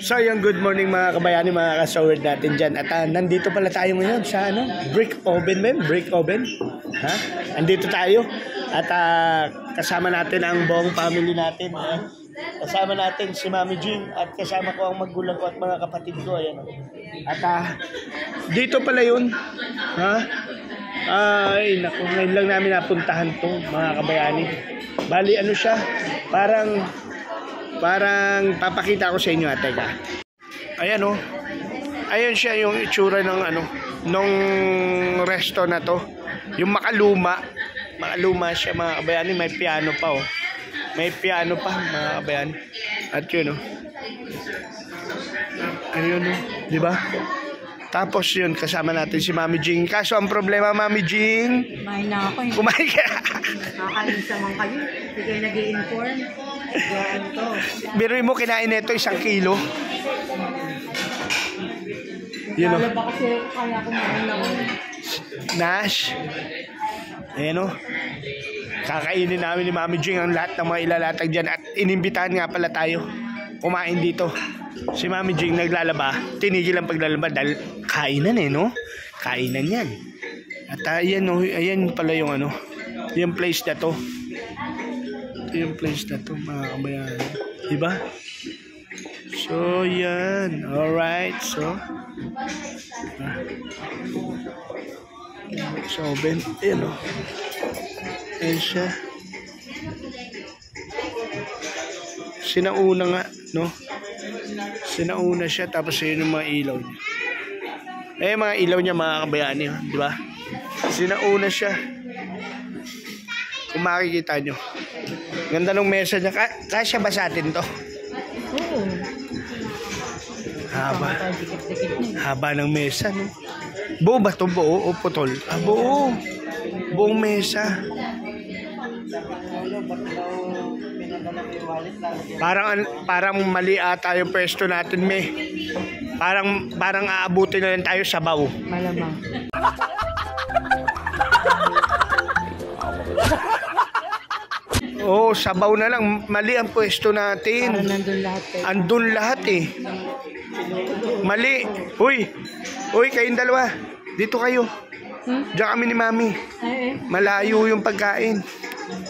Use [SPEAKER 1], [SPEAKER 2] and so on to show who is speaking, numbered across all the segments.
[SPEAKER 1] So yung good morning mga kabayani, mga kasaward natin dyan. At nandito pala tayo ngayon sa brick oven ba yun? Brick oven? Ha? Andito tayo. At kasama natin ang buong family natin. Kasama natin si Mami Jean at kasama ko ang magulang ko at mga kapatid ko. Ayan. At dito pala yun. Ha? Ay, naku, ngayon lang namin napuntahan to mga kabayani. Bali ano siya? Parang papakita ko sa inyo ate ka. Ayan oh. Ayan siya yung itsura ng nung resto na to. Yung makaluma. Makaluma siya mga kabayani, may piano pa oh. May piano pa mga kabayani. At yun oh. Ayun oh, di ba? Tapos yun kasama natin si Mami Jing. Kaso ang problema Mami Jing,
[SPEAKER 2] kumain na ako eh.
[SPEAKER 1] Kumain ka.
[SPEAKER 2] Nakakain naman kayo. Hindi kayo nag-i-inform.
[SPEAKER 1] Biruin mo kinain nito 1 kilo. Yun o.
[SPEAKER 2] Lalaba kasi kaya kumain ako.
[SPEAKER 1] Nash. Ayan o. Kakainin namin ni Mami Jing ang lahat ng mga ilalatag dyan. At inimbitahan nga pala tayo kumain dito. Si Mami Jing naglalaba. Tinigil ang paglalaba dahil kainan eh no. Kainan yan. At ayan o. Ayan pala yung yung place na to. Yung place na to mga kabayan, diba? So yan, alright. So oven, ayan o. Ayan siya. Sinauna nga no, sinauna siya. Tapos yun yung mga ilaw niya. Mga ilaw niya mga kabayan yun, diba? Sinauna siya. Kung makikita nyo, ganda ng mesa niya. Kasya ba sa atin to?
[SPEAKER 2] Oo.
[SPEAKER 1] Haba ng mesa, no? Buo ba ito? Buo o putol? Buo. Buong mesa. Parang mali ata yung pwesto natin, me. Parang aabutin na lang tayo sa baw.
[SPEAKER 2] Malamang.
[SPEAKER 1] Oh, sabaw na lang. Mali ang pwesto natin.
[SPEAKER 2] Para nandun lahat eh.
[SPEAKER 1] Andun lahat eh. Mali. Uy, kayong dalawa. Dito kayo. Diyan kami ni Mami. Malayo yung pagkain.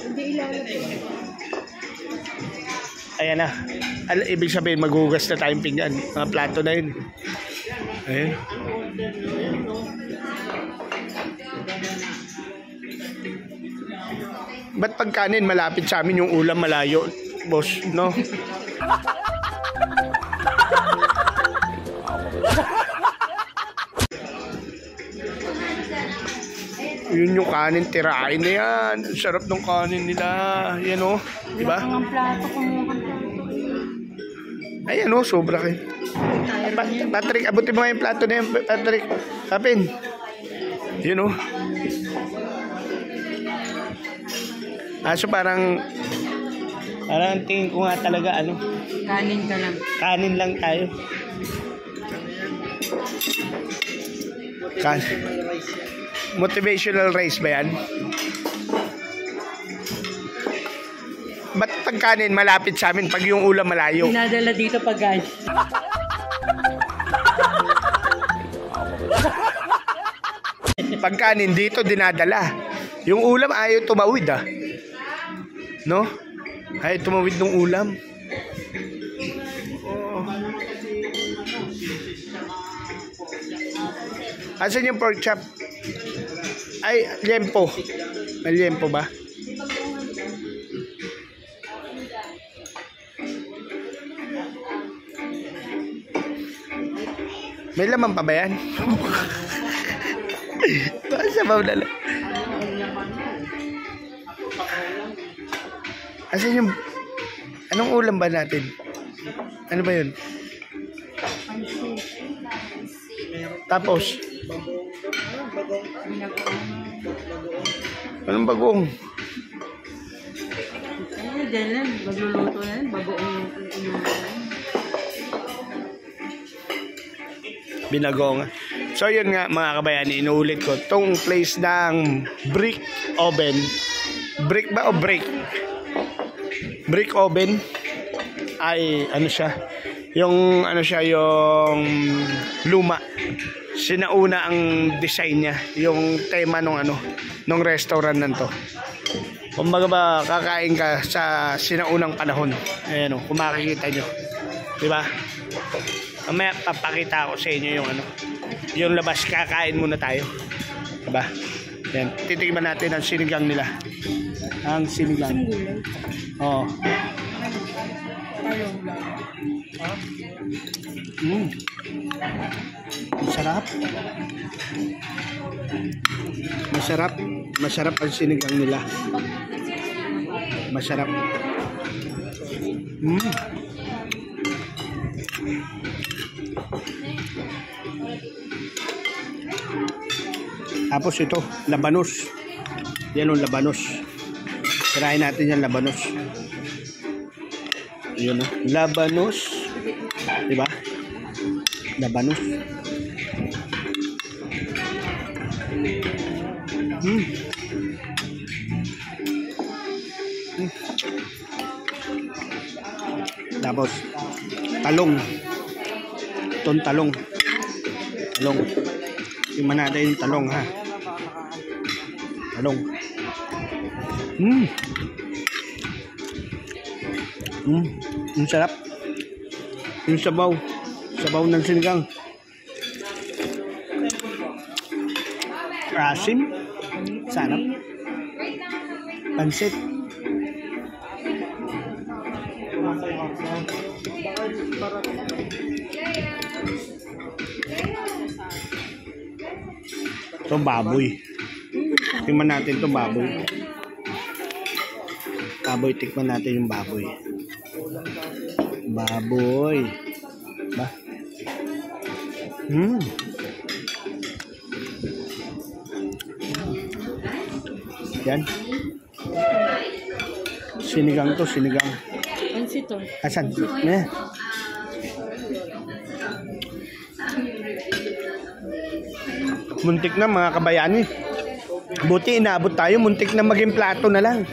[SPEAKER 2] Hindi ilalagay.
[SPEAKER 1] Ayan na. Ibig sabihin, maghugas na tayong pinggan. Mga plato na yun. Ayan. Ba't pagkanin malapit sa amin, yung ulam malayo, boss, no? Yun yung kanin, tirain na yan. Sarap ng kanin nila. Yan o, diba?
[SPEAKER 2] Ang plato ko mo.
[SPEAKER 1] Ayan o, sobra kayo. Patrick, abutin mo nga yung plato na yan, Patrick. Tapin. Yun o. So parang tingin ko nga talaga
[SPEAKER 2] Kanin ka lang.
[SPEAKER 1] Kanin lang tayo. Motivational rice ba yan? Ba't pag kanin malapit sa amin pag yung ulam malayo?
[SPEAKER 2] Dinadala dito pag guys.
[SPEAKER 1] Pag kanin dito dinadala. Yung ulam ayaw tumawid no? Ayaw tumawid ng ulam. Oh. Asan yung pork chop? Ay, liempo. May liempo ba? May laman pa ba yan? Sabaw na lang. Asan yung... Anong ulam ba natin? Ano ba yun? Tapos? Anong bagong?
[SPEAKER 2] Diyan lang. Magluluto na yan. Bagoong
[SPEAKER 1] Binagong. So yun nga mga kabayani, inuulit ko. Tong place ng brick oven. Brick ba o break? Brick oven ay ano siya, Yung ano siya, yung luma. Sinauna ang design niya, yung tema nung ano, nung restaurant nanto. Kumbaga ba, kakain ka sa sinaunang panahon. Ayan o, kung makikita nyo. Diba? Mamaya papakita ko sa inyo yung ano, yung labas. Kakain muna tayo. Diba? Yan, titigman natin ang sinigang nila. Ang sinigang. Oo. Masarap. Masarap. Masarap ang sinigang nila. Masarap. Tapos ito, labanos. Yan yung labanos. Tirahin natin yung labanos. Yun o. Labanos. Diba? Labanos. Tapos talong. Itong talong. Talong. Tingnan natin yung talong ha. Talong. Ang sarap. Yung sabaw. Sabaw ng sinigang. Asim. Sarap. Pansit. Ito baboy. Tingnan natin ito baboy. Baboy, tikman natin yung baboy. Baboy. Ba? Yan. Sinigang to, sinigang.
[SPEAKER 2] Pansito.
[SPEAKER 1] Asan? Muntik na mga kabayani. Buti inabot tayo, muntik na maging plato na lang.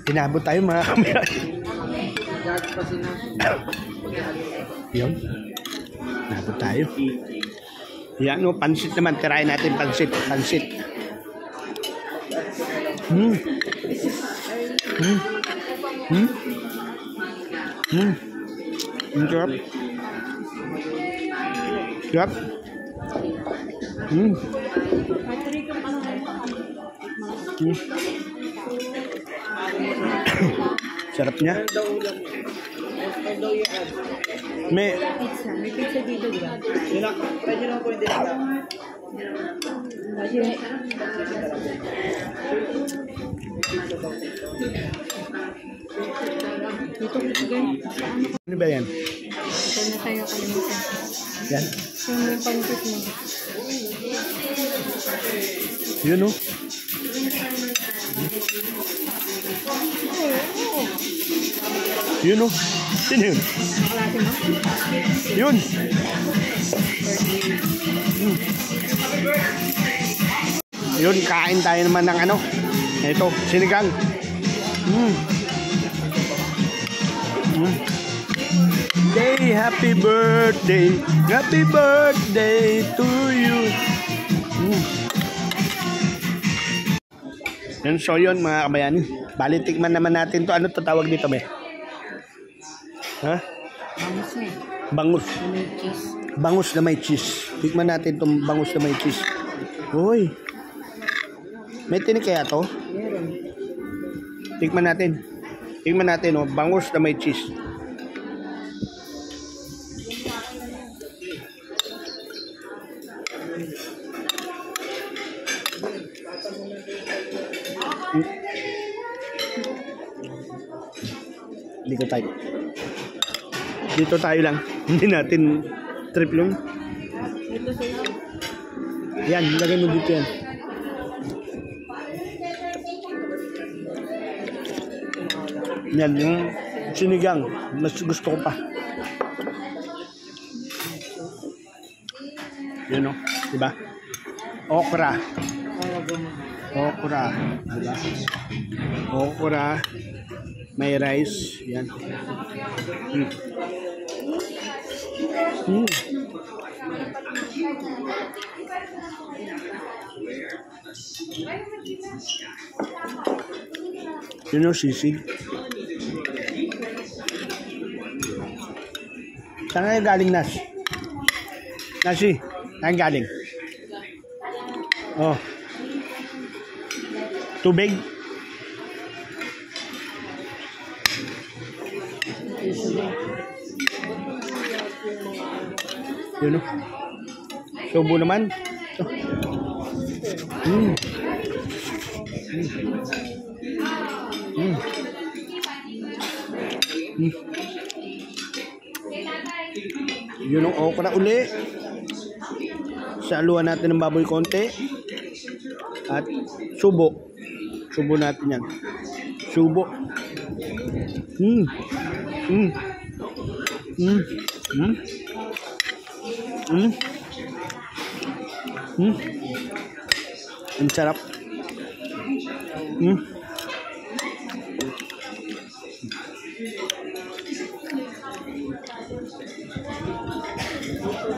[SPEAKER 1] Inabot tayo mga kabayani. Yun. Inabot tayo. Yan no, pansit naman. Tirahin natin pansit. Pansit. Sarap. Sarap. Sarap niya. May
[SPEAKER 2] Pizza. May pizza dito, di ba?
[SPEAKER 3] Pwede lang po hindi lang.
[SPEAKER 2] Dito, chicken.
[SPEAKER 1] ano ba yan?
[SPEAKER 2] Ito na tayo kalimutan.
[SPEAKER 1] Yan.
[SPEAKER 2] Yung may pancit mo.
[SPEAKER 1] Yun o. Yun o. Sino yun?
[SPEAKER 2] Klase mo?
[SPEAKER 1] Yun. Yun, kain tayo naman ng ano. Ito, sinigang. Day, happy birthday. Happy birthday to you. Yan, so yun mga kabayani. Bali, tikman naman natin to. Ano to tawag dito, be? Ha?
[SPEAKER 2] Bangus na eh.
[SPEAKER 1] Bangus.
[SPEAKER 2] May cheese.
[SPEAKER 1] Bangus na may cheese. Tikman natin itong bangus na may cheese. Uy. May tinik kaya to?
[SPEAKER 2] Meron.
[SPEAKER 1] Tikman natin. Tikman natin, oh. Bangus na may cheese. Dito tayo. Dito tayo lang. Hindi natin trip yung.
[SPEAKER 2] Ito sa iyo.
[SPEAKER 1] Yan, lagay mo dito yan. Yan, yung sinigang. Mas gusto ko pa. Yun o, diba? Okra. Okra. Diba? Okra. May rice. Yan. Mm. Yun yung sisig. Saan kayo galing, Nas? Nasi, saan galing? Oh. Tubig? Yun o. Subo naman. Mm. Mm. Mm. Yun ang okra uli. Saluhan natin ng baboy konti. At subo. Subo natin yan. Subo. Mm. Mm. Mm. Mm. Mm. Mm. Ang sarap. Mm.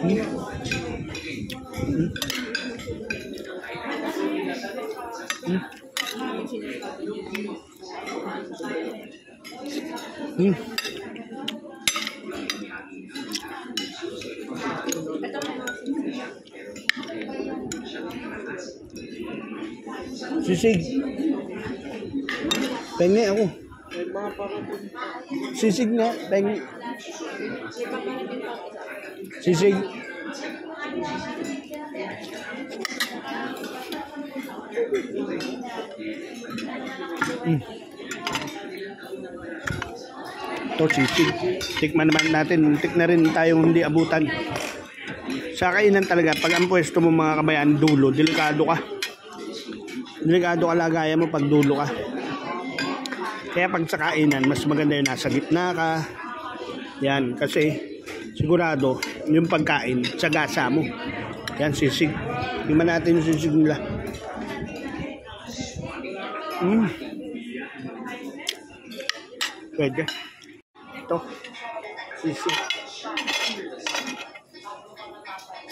[SPEAKER 1] Mm. Mm. Mm. Sisig. Pengi ako. Sisig nga. Pengi. Sisig. Mm. Ito sisig. Tikman naman natin. Muntik na rin tayong hindi abutan. Sa kainan talaga, pag ang pwesto mo mga kabayan, dulo, delikado ka. Delikado kalagayan mo pag dulo ka. Kaya pag sa kainan, mas maganda yung nasa gitna ka. Yan, kasi sigurado yung pagkain sa gasa mo. Yan, sisig. Tingnan natin yung sisig nila. Mm. Pwede. Ito. Sisig.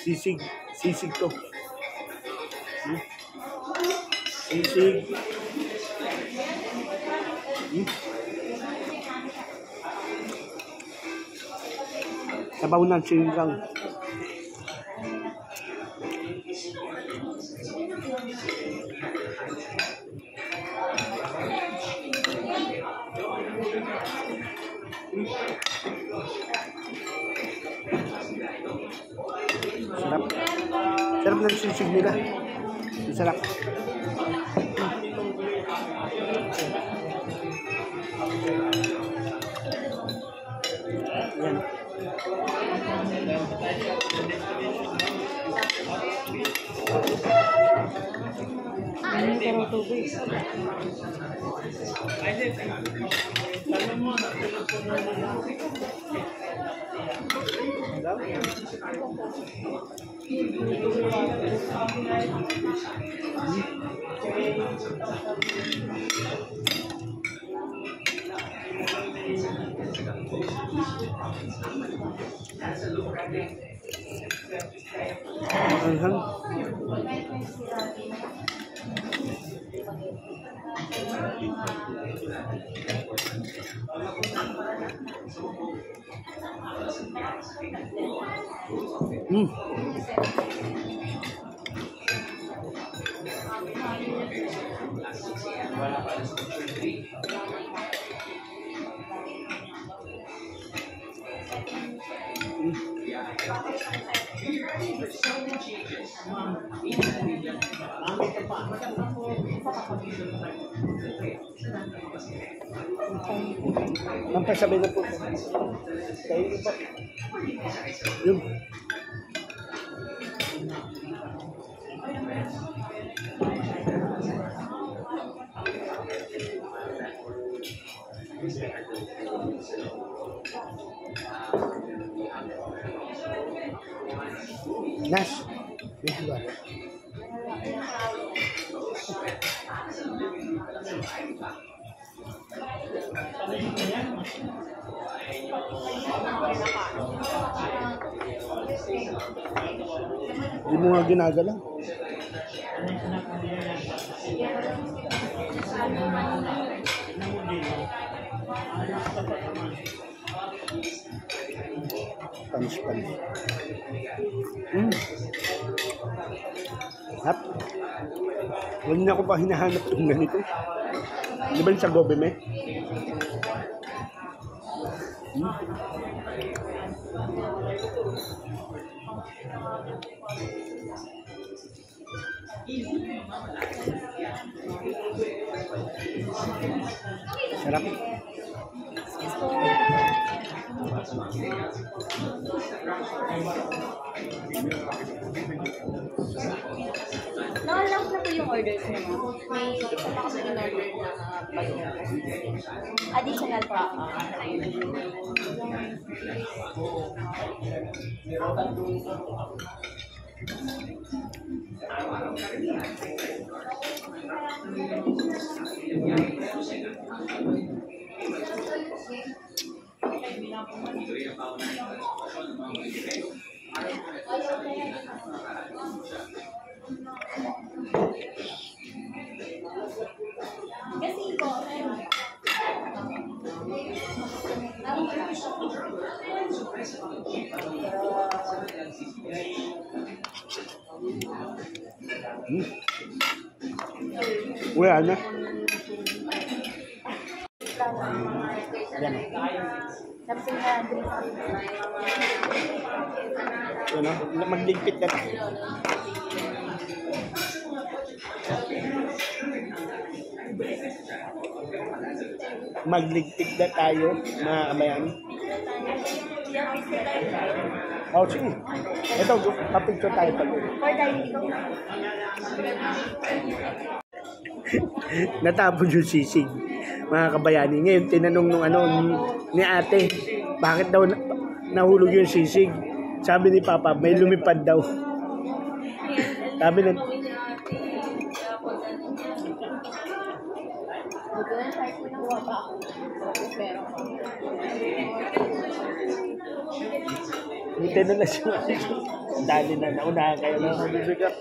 [SPEAKER 1] Sisig. Sisig to. Hmm. Sisig. Hmm. Sabaw ng sinigang. Sarap. Sarap ng sisig nila. Sarap. Yan. Mm. Pampasabi na po. Kayo pa. Yung. Nas. mo nga ginagalaw. Panis. Hap. Huwag na ako pa hinahanap yung ganito. Di ba yung sa gobe, me? Sarap.
[SPEAKER 4] Nakalap na po yung orders niyo, ma'am. May isa pa kasi in-order na additional pa. Kasi po,
[SPEAKER 1] Wala na. Yan.
[SPEAKER 4] tapos na
[SPEAKER 1] Ano? Magligpit na tayo. Magligpit na tayo, mga kabayan. Oh, sige. Ito, papicture tayo pag natapon yung sisig, mga kabayani. Ngayon, tinanong nung ni ate, bakit daw nahulog yung sisig? Sabi ni Papa, may lumipad daw. Sabi na, buti na na siya. Dali na, naunahan kayo na mabibigat.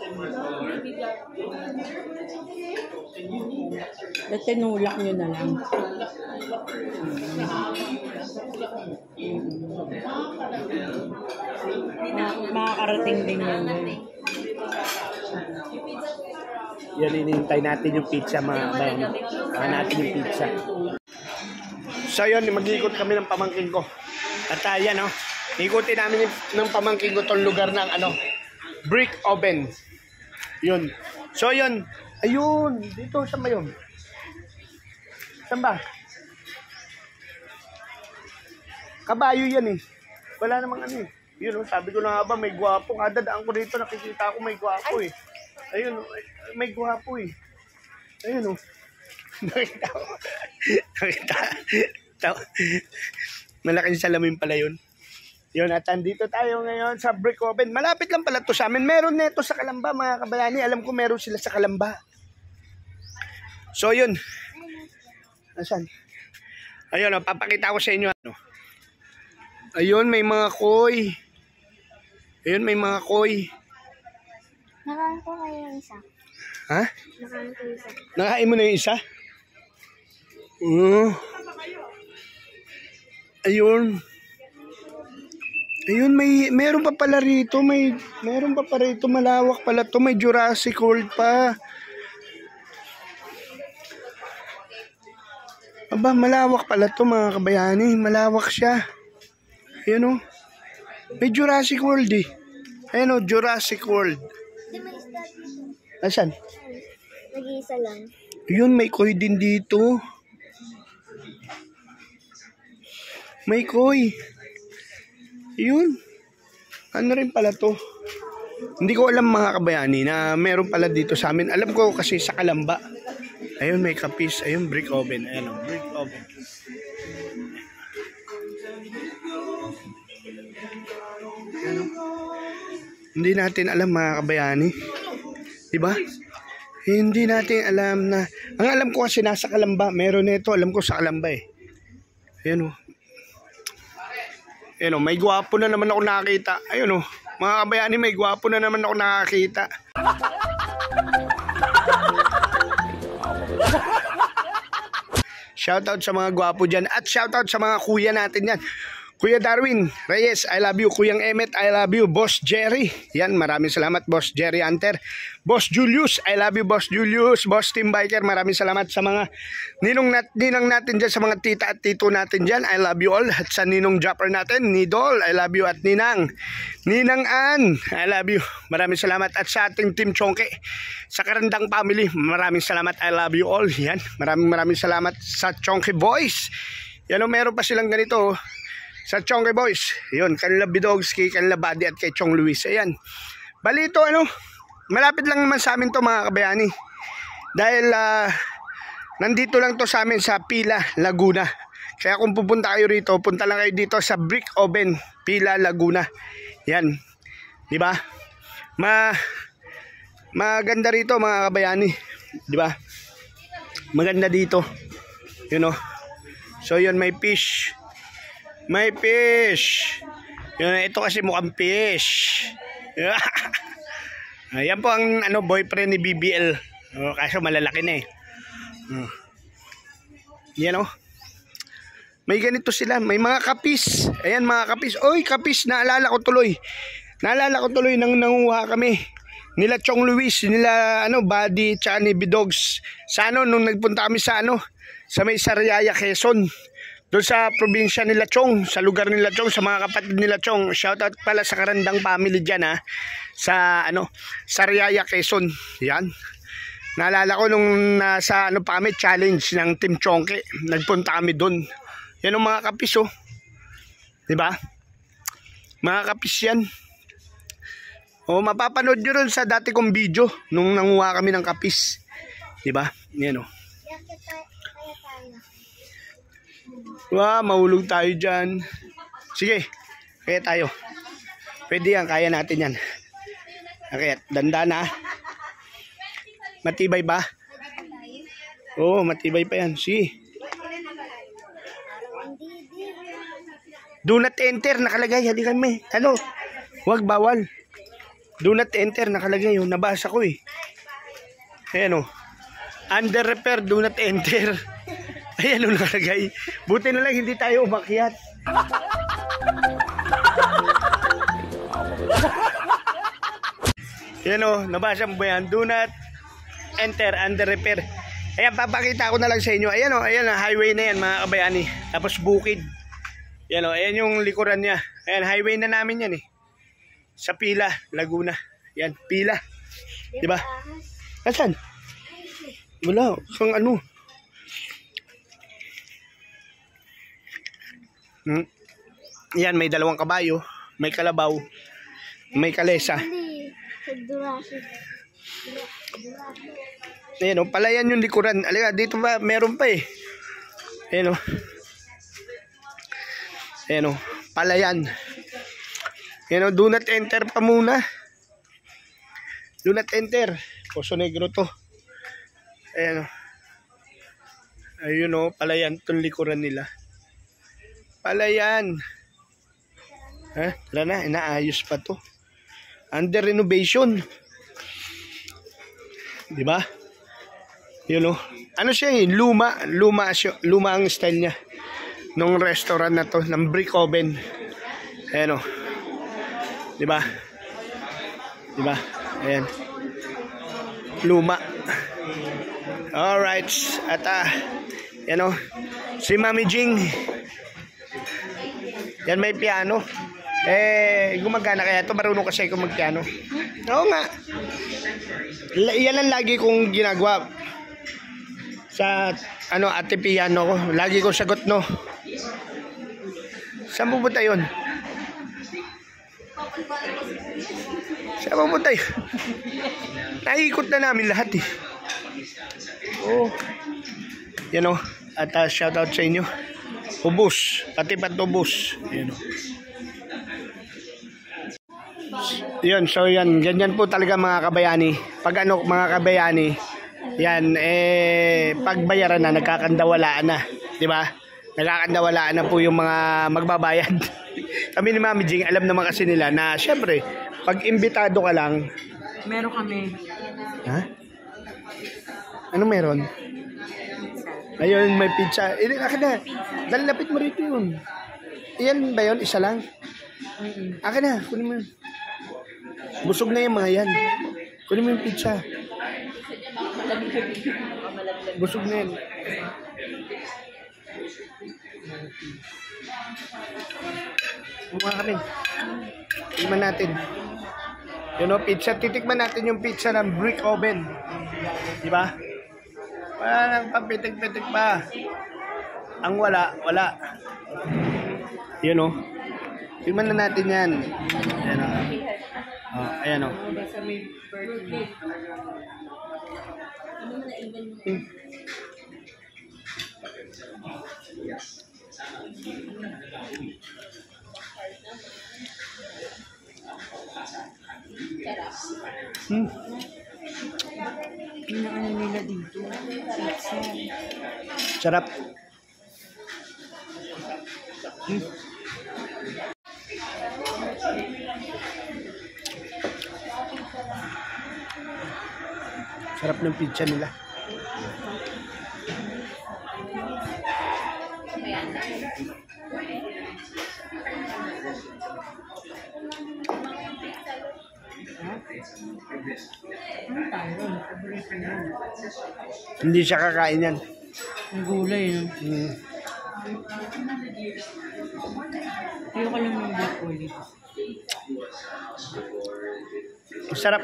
[SPEAKER 2] Dati nulak nyo na lang. Makakarating din yun.
[SPEAKER 1] Yan, inihintay natin yung pizza, mga kabayan. Natin yung pizza. So yun, mag-iikot kami ng pamangkin ko. At yan, ikutin namin ng pamangkin ko tong lugar ng brick oven. Yun. So yun, ayun, dito, saan ba yun? Saan ba? Kabayo yan eh. Wala namang Yun, sabi ko na nga ba, may gwapo. Kada daan ko dito, nakikita ko may gwapo eh. Ayun, may gwapo eh. Ayun Nakita ko. Malaking salamin pala yun. Yun, at andito tayo ngayon sa brick oven. Malapit lang pala to sa amin. Meron neto sa Kalamba, mga kabayani. Alam ko meron sila sa Kalamba. So yun. Asan? Ayun, papakita ko sa inyo. Ayun, may mga koy. Ayun, may mga koy.
[SPEAKER 4] nakain ko kayo yung isa.
[SPEAKER 1] Ha?
[SPEAKER 4] Nakain ko yung isa.
[SPEAKER 1] Nakain mo na yung isa? Ayun. Ayun, meron pa pala rito. Meron pa rito. Malawak pala to. May Jurassic World pa. Aba, malawak pala to, mga kabayani. Malawak siya. Ayun may Jurassic World eh. Ayun Jurassic World.
[SPEAKER 4] Hindi, may isda dito.
[SPEAKER 1] Asan?
[SPEAKER 4] Nag-iisa lang.
[SPEAKER 1] Ayun, may koi din dito. May koi. Ayun. Ano rin pala to? Hindi ko alam, mga kabayani, na meron pala dito sa amin. Alam ko kasi sa Kalamba. Ayun, may kapis. Ayun, brick oven. Ayun, brick oven. Ayun. Hindi natin alam, mga kabayani. Diba? Hindi natin alam na... Ang alam ko kasi nasa Kalamba. Meron nito. Alam ko sa Kalamba eh. Ayun Ayun may gwapo na naman ako nakita. Ayun Mga kabayani, may gwapo na naman ako nakakita. Shoutout sa mga gwapo dyan. At shoutout sa mga kuya natin yan. Kuya Darwin Reyes, I love you. Kuyang Emmet, I love you. Boss Jerry, yan, maraming salamat. Boss Jerry Hunter. Boss Julius, I love you. Boss Julius. Boss Team Biker, maraming salamat sa mga ninang natin dyan, sa mga tita at tito natin dyan. I love you all. At sa ninong Japper natin, Nidol, I love you. At Ninang Ann, I love you. Maraming salamat. At sa ating Team Chongke, sa Karandang Family, maraming salamat. I love you all. Yan, maraming salamat sa Chongke Boys. Yan o, meron pa silang ganito sa Chongke Boys. Yun, kanila Bidogski, kanila Buddy at kay Chong Luis. Ayan. Balito, malapit lang naman sa amin to mga kabayani. Dahil nandito lang to sa amin sa Pila, Laguna. Kaya kung pupunta kayo rito, punta lang kayo dito sa Brick Oven, Pila, Laguna. Yan. Di ba? Maganda rito mga kabayani. Di ba? Maganda dito. You know. So yun, may fish. May fish. Yun, ito kasi mukhang fish. Ayan po ang boyfriend ni BBL. Kaso malalaki na eh. Yan o. May ganito sila. May mga kapis. Ayan mga kapis. Oy, kapis. Naalala ko tuloy nang nanguha kami. Nila Chong Luis, nila Buddy, tsaka ni Bidogs. Sa nung nagpunta kami sa sa may Sariaya, Quezon. Doon sa probinsya nila Chong, sa lugar nila Chong, sa mga kapatid nila Chong. Shoutout pala sa Karandang Family dyan sa Sariaya, Quezon. Yan. Naalala ko nung nasa pa kami, challenge ng Team Chongke. Nagpunta kami doon. Yan ang mga kapis oh. Diba? Mga kapis yan. O mapapanood nyo rin sa dati kong video nung nanguha kami ng kapis. Diba? Yan oh. Wow, mahulog tayo dyan. Sige, kaya tayo. Pwede yan, kaya natin yan. Okay, dandan ha. Matibay ba? Oo, matibay pa yan. Sige. Do not enter, nakalagay. Hindi kami. Huwag bawal. Do not enter, nakalagay. Nabasa ko eh. Ayan o. Under repair, do not enter. Ayan o nakalagay. Buti na lang hindi tayo umakyat. Ayan o, nabasa mo ba yan? Do not enter, under repair. Ayan, papakita ko na lang sa inyo. Ayan o, ayan o, highway na yan mga kabayani. Tapos bukid. Ayan o, ayan yung likuran niya. Ayan, highway na namin yan eh. Sa Pila, Laguna. Ayan, Pila. Diba? Asan? Wala, kung Yan, may 2 kabayo, may kalabaw, may kalesa. Ayan o, palayan yung likuran. Alika, dito ba, meron pa eh. Ayan o. Ayan o, palayan. Ayan o, do not enter pa muna. Do not enter. Poso Negro to. Ayan o. Ayun o, palayan itong likuran nila. Palayan. Wala na, inaayos pa to. Under renovation. Diba? Yun o. Ano siya eh, luma ang style niya. Nung restaurant na to, ng Brick Oven. Ayan o. Diba? Diba? Ayan. Luma. Alright. At yan o. Si Mami Jing. Yan may piano. Gumagana kaya ito. Marunong kasi ako magpiano. Oo nga. Yan ang lagi kong ginagawa. Sa ate piano ko. Lagi kong sagot no. Saan pupunta yun? Saan pupunta yun? Naikot na namin lahat eh. Oo. Yan o. At shoutout sa inyo. Ubus, pati patubos. Ayan o. Yun, so yan, ganyan po talaga mga kabayani. Pag mga kabayani, yan, pagbayaran na, nagkakandawalaan na. Diba? Nagkakandawalaan na po yung mga magbabayad. Kami ni Mami Jing, alam naman kasi nila na, syempre, Pag imbitado ka lang,
[SPEAKER 2] Meron kami.
[SPEAKER 1] ha? Ano meron? Ayun, may pizza. Akin na. Dali, lapit mo rito yun. Iyan ba yun? Isa lang? Akin na. Kunin mo yun. Busog na yung mga yan. Kunin mo yung pizza. Busog na yan. Kumuha kami. Tikman natin. Yun o, pizza. Titikman natin yung pizza ng brick oven. Di ba? Wala nang papitik-pitik pa. Ang wala. Yun o. Tikman na natin yan. Ayan o. Oh, ayan o.
[SPEAKER 2] Pinaano nila dito. Pizza.
[SPEAKER 1] Sarap. Sarap ng pizza nila.
[SPEAKER 2] Ano tayo? Paborito yan.
[SPEAKER 1] Hindi siya kakain yan.
[SPEAKER 2] Ang gulay, no? Ayaw ko lang ng black olive.
[SPEAKER 1] Sarap.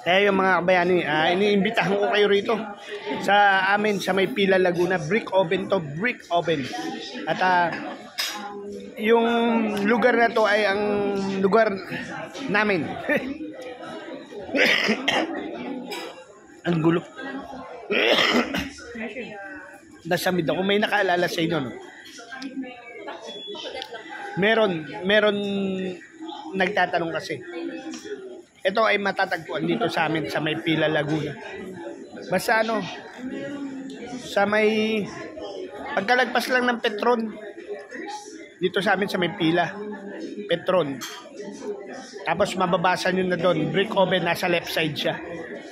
[SPEAKER 1] Kaya yung mga kabayani, iniimbitahan ko kayo rito sa amin sa may Pila Laguna. Brick oven to, brick oven. At yung lugar na to ay ang lugar namin. Ang gulo. Nasamid ako. May nakaalala sa inyo, no? Meron nagtatanong kasi. Ito ay matatagpuan dito sa amin sa may Pila Laguna. Basta ano, sa may pagkalagpas lang ng Petron. Dito sa amin sa may Pila. Petron. Tapos mababasa nyo na doon, brick oven, nasa left side siya.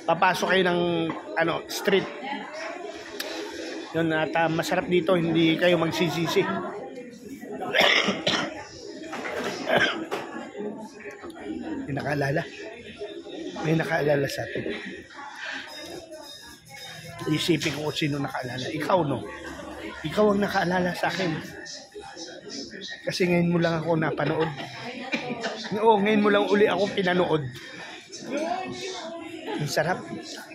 [SPEAKER 1] Papasok kayo ng street. Yun, at masarap dito, hindi kayo magsisisi. May nakaalala sa atin. Isipin ko kung sino nakaalala. Ikaw, no? Ikaw ang nakaalala sa akin. Kasi ngayon mo lang ako napanood. Oo, ngayon mo lang uli ako pinanood. Ang sarap.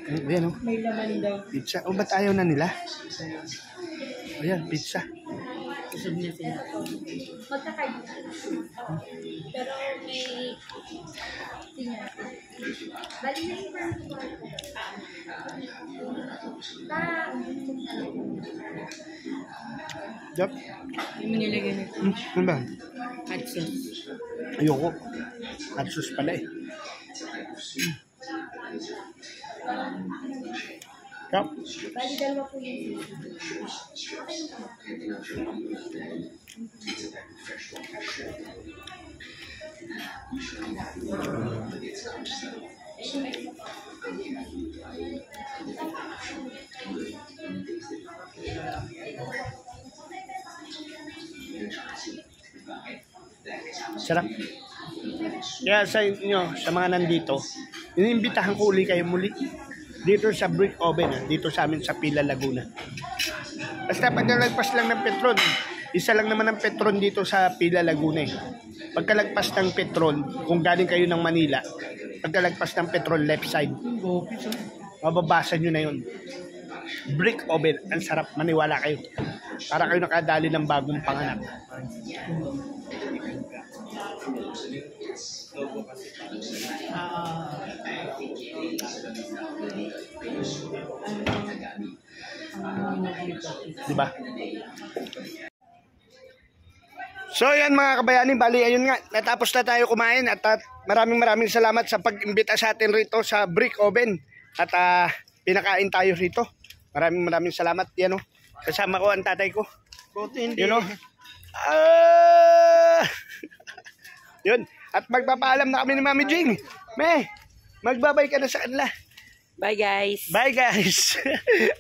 [SPEAKER 1] Ayan, oh.
[SPEAKER 2] May laman daw.
[SPEAKER 1] Pizza. O, ba't ayaw na nila? Ayan, pizza.
[SPEAKER 2] Kusog na sila.
[SPEAKER 4] Magkakaibig. Pero may tingnan. Bali na yung
[SPEAKER 1] Yup.
[SPEAKER 2] Yung nilagay nito.
[SPEAKER 1] Ano ba?
[SPEAKER 2] Hot sauce.
[SPEAKER 1] Ayoko. Hot sauce pala eh. Yup.
[SPEAKER 4] Bali dalawa po yun.
[SPEAKER 1] Sarap. Kaya sa inyo, sa mga nandito, iniimbitahan ko uli kayo muli dito sa brick oven, dito sa amin sa Pila Laguna. Basta pagkalagpas lang ng Petron, isa lang naman ang Petron dito sa Pila Laguna eh. Pagkalagpas ng Petron, kung galing kayo ng Manila, pagkalagpas ng Petron left side, mababasa nyo na yun. Brick oven, ang sarap, maniwala kayo. Para kayo nakadali ng bagong panganak. Diba? So yan mga kabayani, bali ayun nga, natapos na tayo kumain at maraming salamat sa pag-imbita sa atin rito sa brick oven at pinakain tayo rito. Maraming salamat. Yan o, kasama ko ang tatay ko. Yun o. Yun. At magpapaalam na kami ni Mami Jing. Me, magbabay ka na sa kanila.
[SPEAKER 2] Bye guys.
[SPEAKER 1] Bye guys.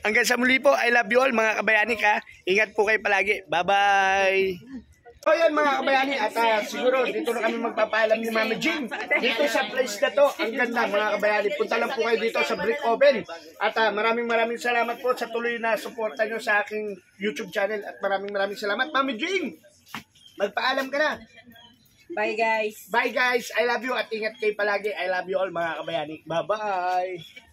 [SPEAKER 1] Hanggang sa muli po. I love you all mga kabayani ka. Ingat po kayo palagi. Bye-bye. So yan mga kabayani at siguro dito na kami magpapaalam ni Mami Jing. Dito sa place na to, ang ganda mga kabayani. Punta lang po kayo dito sa Brick Oven. At maraming salamat po sa tuloy na suporta nyo sa aking YouTube channel. At maraming salamat. Mami Jing, magpaalam ka na.
[SPEAKER 2] Bye guys.
[SPEAKER 1] Bye guys. I love you at ingat kayo palagi. I love you all mga kabayani. Bye-bye.